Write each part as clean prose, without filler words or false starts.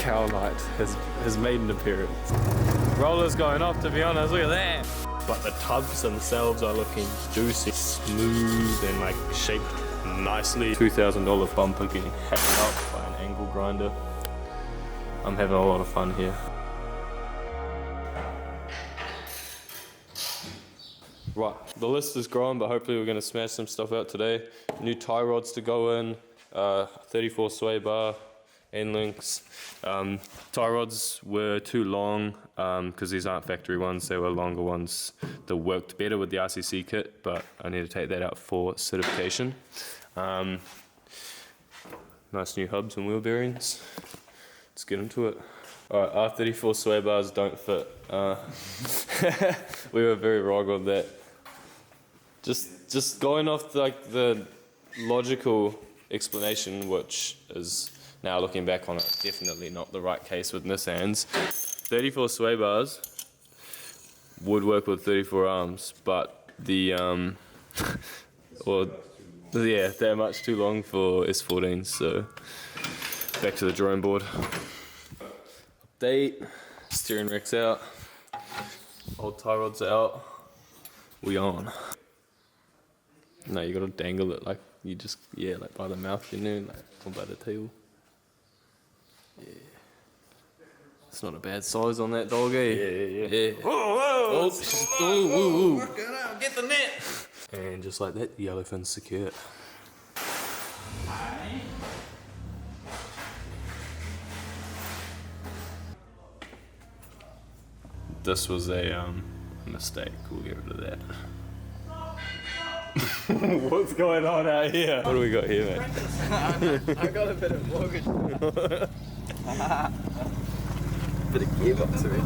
Cow Night has made an appearance. Roller's going off, to be honest, look at that. But the tubs themselves are looking juicy, smooth and like shaped nicely. $2,000 bumper getting hacked up by an angle grinder. I'm having a lot of fun here. Right, the list is growing, but hopefully we're going to smash some stuff out today. New tie rods to go in, 34 sway bar, end links. Tie rods were too long because these aren't factory ones, they were longer ones that worked better with the RCC kit, but I need to take that out for certification. Nice new hubs and wheel bearings. Let's get into it. Alright, R34 sway bars don't fit. We were very wrong on that. Just going off the logical explanation, which is now looking back on it, definitely not the right case with Nissans. 34 sway bars would work with 34 arms, but they're much too long for S14s, so back to the drawing board. Update, steering rack's out, old tie rods out, we on. No, you gotta dangle it like you just, like by the mouth, you know, like, or by the tail. Yeah. It's not a bad size on that dog, eh? Yeah. Whoa! Oh, work it out, get the net! And just like that, the yellowfin's secure. This was a mistake, we'll get rid of that. What's going on out here? What do we got here, mate? I got a bit of mortgage. Bit of gearbox to it.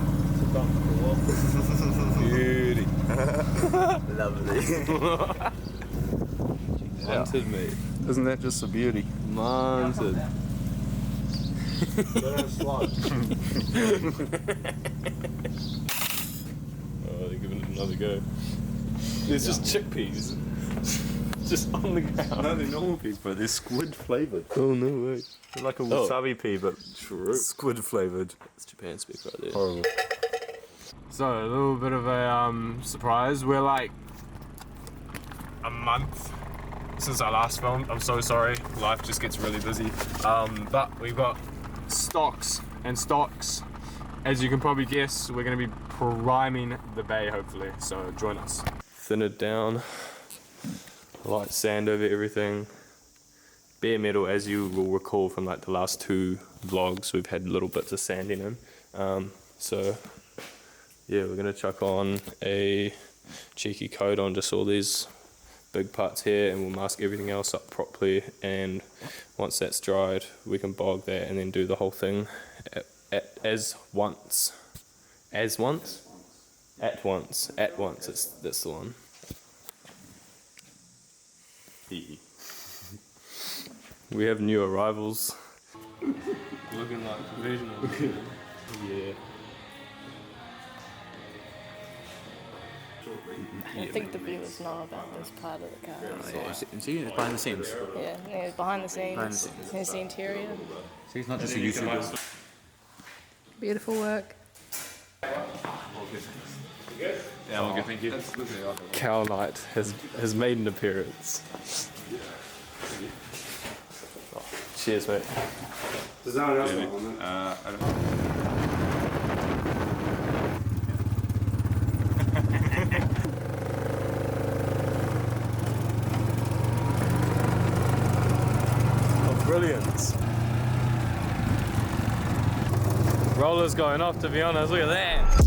Beauty. Lovely. Wanted, mate. Isn't that just a beauty? Wanted. Oh, they're giving it another go. It's just chickpeas. Just on the ground. No, they're normal peas, but they're squid flavoured. Oh, no way. They're like a wasabi pea, but squid flavoured. It's Japan speak right there. Horrible. So, a little bit of a surprise. We're like a month since I last filmed. I'm so sorry. Life just gets really busy. But we've got stocks and stocks. As you can probably guess, we're going to be priming the bay, hopefully. So, join us. Thin it down. Light sand over everything. Bare metal, as you will recall from like the last two vlogs, we've had little bits of sanding in. So yeah, we're gonna chuck on a cheeky coat on just all these big parts here, and we'll mask everything else up properly. And once that's dried, we can bog that and then do the whole thing at once. That's the one. We have new arrivals. Looking like professionals. Yeah. I think the viewers know about this part of the car. See, it's behind the scenes. Yeah, behind the scenes. Here's the interior. See, it's not just a YouTuber. Beautiful work. Yeah, well, good, thank you. Cow Night has made an appearance. Oh, cheers, mate. Does that else on that? I don't know. Brilliant. Roller's going off, to be honest, look at that.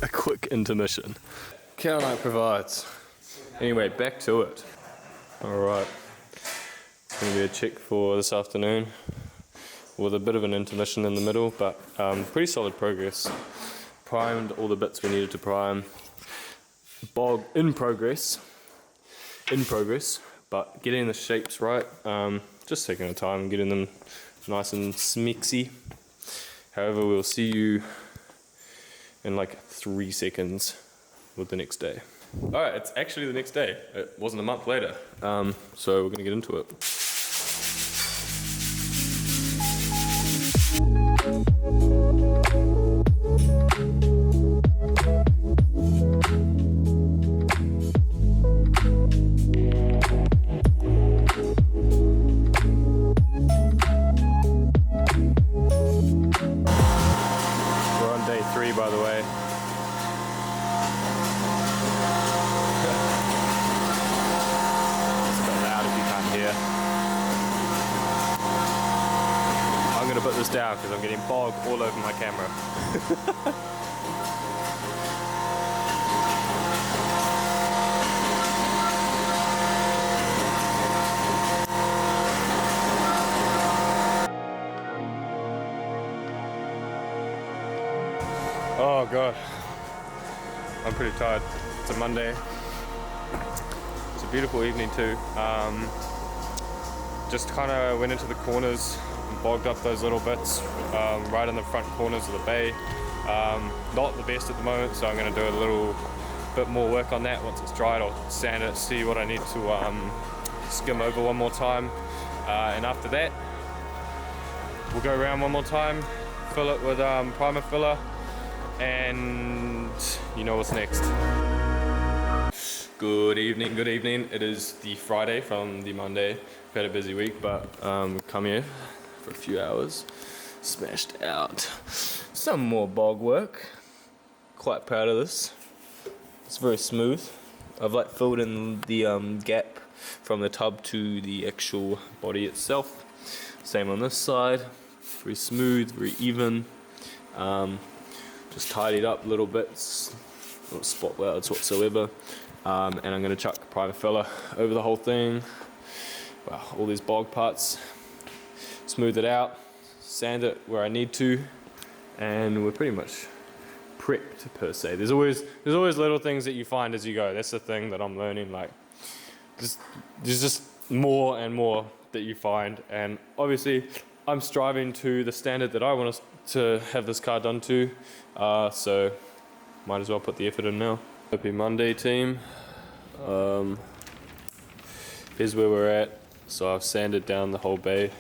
A quick intermission. Cow Night provides. Anyway, back to it. Alright. It's going to be a check for this afternoon with a bit of an intermission in the middle, but pretty solid progress. Primed all the bits we needed to prime. Bog in progress, but getting the shapes right, just taking our time and getting them nice and smixy. However, we'll see you in like 3 seconds with the next day. Alright, it's actually the next day. It wasn't a month later. So we're gonna get into it. We're on day 3, by the way. It's a bit loud if you can't hear. I'm gonna put this down because I'm getting bog all over my camera. Oh god, I'm pretty tired. It's a Monday. It's a beautiful evening too. Just kind of went into the corners and bogged up those little bits right in the front corners of the bay. Not the best at the moment, so I'm going to do a little bit more work on that. Once it's dried, I'll sand it, see what I need to skim over one more time, and after that we'll go around one more time, fill it with primer filler, and you know what's next. Good evening, good evening. It is the Friday from the Monday. We've had a busy week, but come here for a few hours, smashed out some more bog work. Quite proud of this. It's very smooth. I've like filled in the gap from the tub to the actual body itself. Same on this side. Very smooth, very even. Just tidied up little bits, no spot welds whatsoever, and I'm going to chuck primer filler over the whole thing. Wow, all these bog parts, smooth it out, sand it where I need to, and we're pretty much prepped per se. There's always little things that you find as you go. That's the thing that I'm learning. Like, there's just more and more that you find, and obviously I'm striving to the standard that I want to have this car done to, so might as well put the effort in now. Happy Monday, team. Here's where we're at. So I've sanded down the whole bay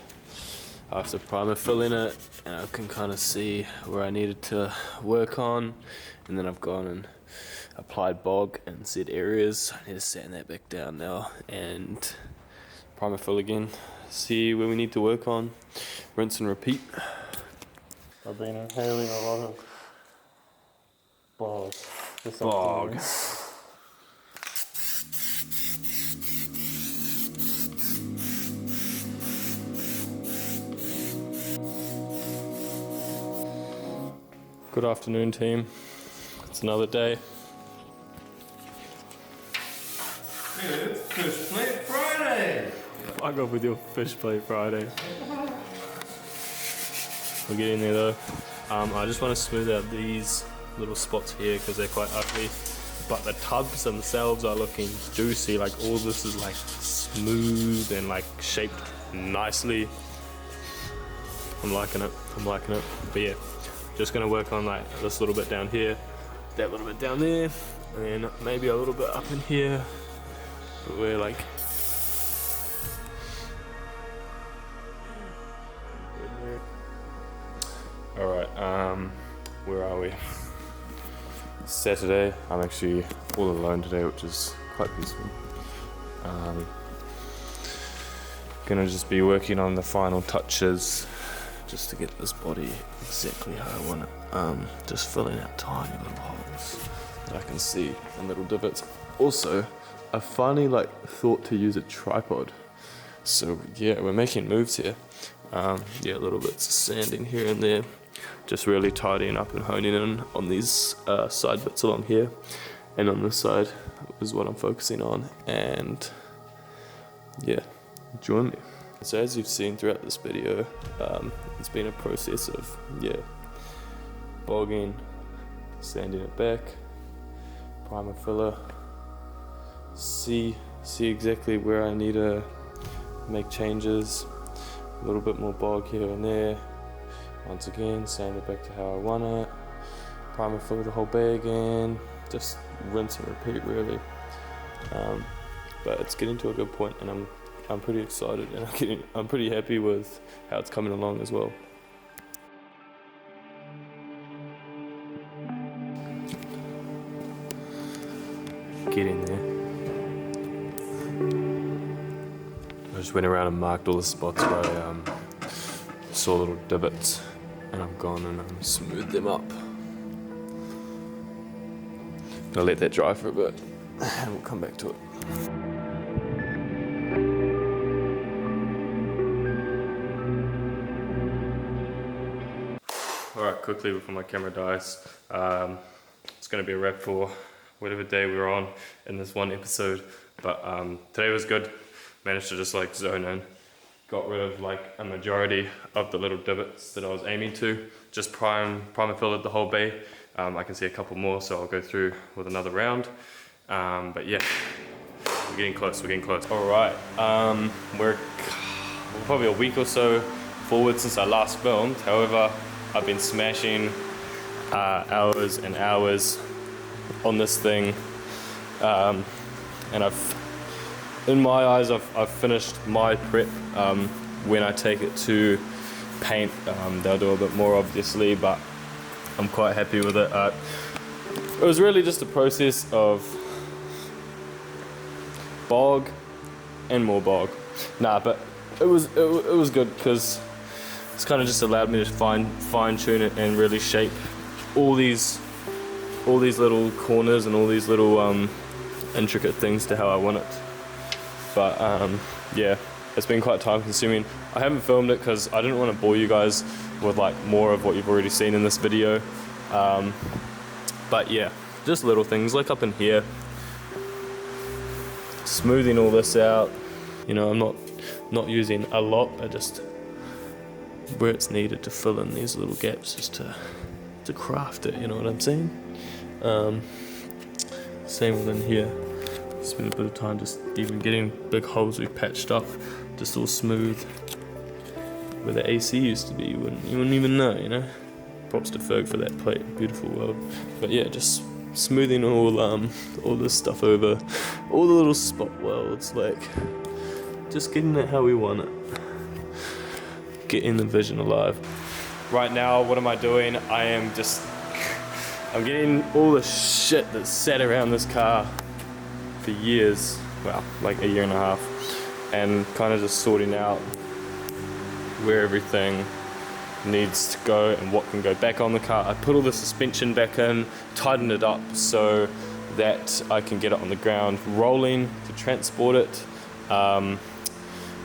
after primer filling it, and I can kind of see where I needed to work on, and then I've gone and applied bog in said areas. I need to sand that back down now and primer fill again, see where we need to work on, rinse and repeat. I've been inhaling a lot of bog. Bog. Good afternoon, team. It's another day. It's Fish Plate Friday! Fuck off with your fish plate Friday. We'll get in there though. I just want to smooth out these little spots here because they're quite ugly. But the tubs themselves are looking juicy. Like all this is like smooth and like shaped nicely. I'm liking it. But yeah, just gonna work on like this little bit down here, that little bit down there, and then maybe a little bit up in here. But we're like, alright, where are we? Saturday. I'm actually all alone today, which is quite peaceful. Gonna just be working on the final touches just to get this body exactly how I want it. Just filling out tiny little holes that I can see and little divots. Also, I finally thought to use a tripod. So yeah, we're making moves here. Yeah, little bits of sanding here and there. Just really tidying up and honing in on these side bits along here. And on this side is what I'm focusing on. And yeah, join me. So as you've seen throughout this video, it's been a process of, bogging, sanding it back, primer filler, see exactly where I need to make changes, a little bit more bog here and there, once again, sand it back to how I want it, primer filler the whole bay again, just rinse and repeat really. But it's getting to a good point, and I'm pretty excited, and I'm pretty happy with how it's coming along as well. Get in there. I just went around and marked all the spots where I saw little divots, and I've gone and smoothed them up. I'll let that dry for a bit, and we'll come back to it. Alright, quickly before my camera dies, it's going to be a wrap for whatever day we were on in this one episode, but today was good. Managed to just like zone in, got rid of like a majority of the little divots that I was aiming to, just primer filled the whole bay. I can see a couple more, so I'll go through with another round, but yeah, we're getting close. Alright, we're probably a week or so forward since I last filmed. However, I've been smashing hours and hours on this thing, and in my eyes, I've finished my prep. When I take it to paint, they'll do a bit more obviously, but I'm quite happy with it. It was really just a process of bog and more bog. But it was good because it's kind of just allowed me to fine tune it and really shape all these little corners and all these little intricate things to how I want it. But yeah, it's been quite time consuming. I haven't filmed it because I didn't want to bore you guys with like more of what you've already seen in this video. But yeah, just little things like up in here, smoothing all this out. You know, I'm not using a lot, but just where it's needed to fill in these little gaps, just to craft it, you know what I'm saying? Same within here. Spent a bit of time just even getting big holes we've patched up, just all smooth. Where the AC used to be, you wouldn't even know, you know? Props to Ferg for that plate, beautiful world. But yeah, just smoothing all this stuff over, all the little spot welds, like just getting it how we want it. Getting the vision alive. Right now, what am I doing? I'm getting all the shit that's sat around this car for years, well, like a year and a half, and kind of just sorting out where everything needs to go and what can go back on the car. I put all the suspension back in, tightened it up so that I can get it on the ground rolling to transport it.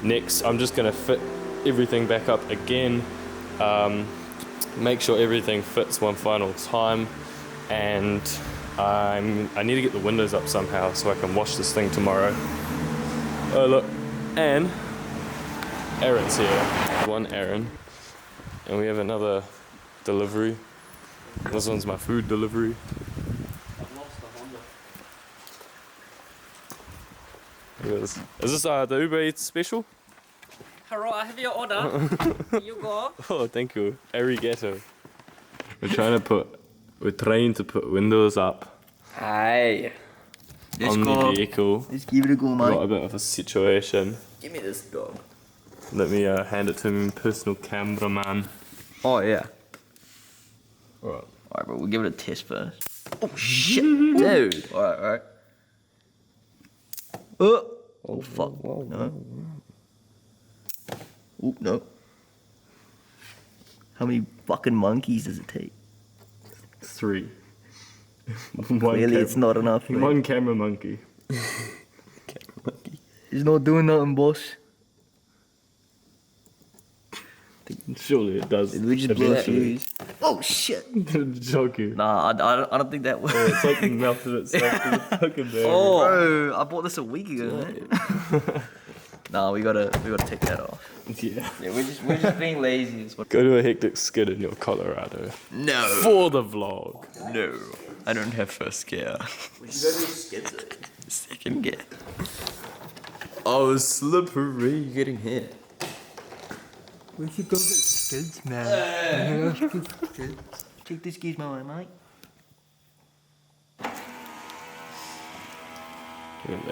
Next, I'm just going to fit everything back up again, make sure everything fits one final time, and I need to get the windows up somehow so I can wash this thing tomorrow. Oh look, and Aaron's here. One Aaron, and we have another delivery. This one's my food delivery. I've lost the Honda. Look at this. Is this the Uber Eats special? Hello, I have your order. Here you go. Oh, thank you. Arigato. We're trying to put windows up Hi. on the vehicle. Let's give it a go, mate. Got a bit of a situation. Give me this dog. Let me hand it to my personal cameraman. Oh, yeah. Alright. Alright, bro, we'll give it a test first. Oh, shit, dude. Alright. Oh, fuck. No. Oop, no. How many fucking monkeys does it take? 3. Clearly, it's not enough. Mate. One camera monkey. He's not doing nothing, boss. Surely it does. Did we just blow that fuse? Oh, shit. Joking. Nah, I don't think that works. It's like melted itself to the fucking bag. Oh, bro, I bought this a week ago, man. Nah, we gotta take that off. Yeah. Yeah, we're just being lazy. Is what... Go to a hectic skid in your Colorado. No. For the vlog. No. I don't have first gear. We should go do skids. Second gear. Oh, slippery. Getting hit. We should go get skids, man. Take the skis my way, mate. Take the skis my way, mate. Alright,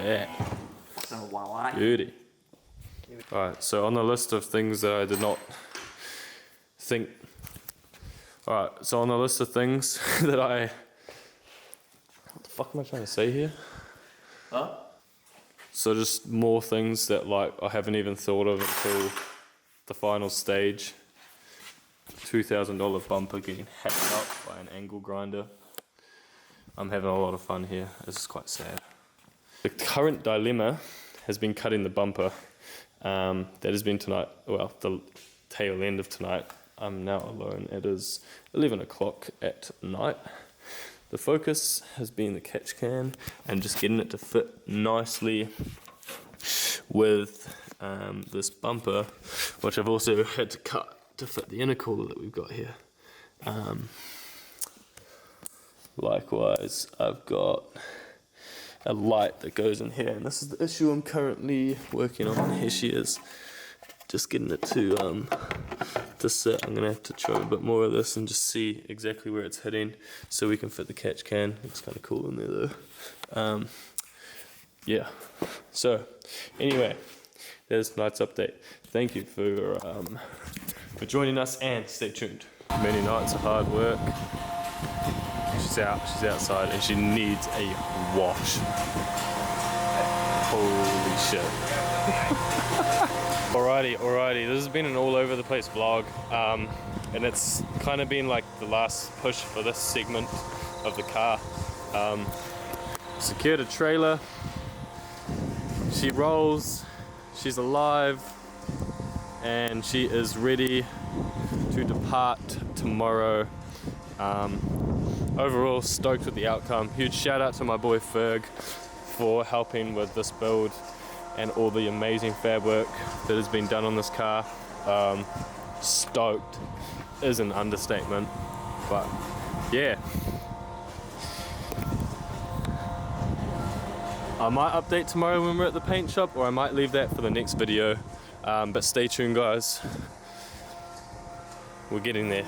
that. So wow. Beauty. Alright, so on the list of things that I did not think. Alright, so on the list of things that I. What the fuck am I trying to say here? Huh? So just more things that like I haven't even thought of until the final stage. $2,000 bumper getting hacked up by an angle grinder. I'm having a lot of fun here. This is quite sad. The current dilemma has been cutting the bumper. That has been tonight, well, the tail end of tonight. I'm now alone. It is 11 o'clock at night. The focus has been the catch can and just getting it to fit nicely with this bumper, which I've also had to cut to fit the intercooler that we've got here. Likewise, I've got a light that goes in here, and this is the issue I'm currently working on. Here she is, just getting it to sit. I'm gonna have to try a bit more of this and just see exactly where it's hitting so we can fit the catch can. It's kind of cool in there though. Yeah, so anyway, there's tonight's update. Thank you for joining us, and stay tuned. Many nights of hard work. She's outside, and she needs a wash. Holy shit. Alrighty, this has been an all over the place vlog, and it's kind of been like the last push for this segment of the car. Secured a trailer, she rolls, she's alive, and she is ready to depart tomorrow. Overall, stoked with the outcome. Huge shout out to my boy Ferg for helping with this build and all the amazing fab work that has been done on this car. Stoked is an understatement, but yeah. I might update tomorrow when we're at the paint shop, or I might leave that for the next video, but stay tuned guys, we're getting there.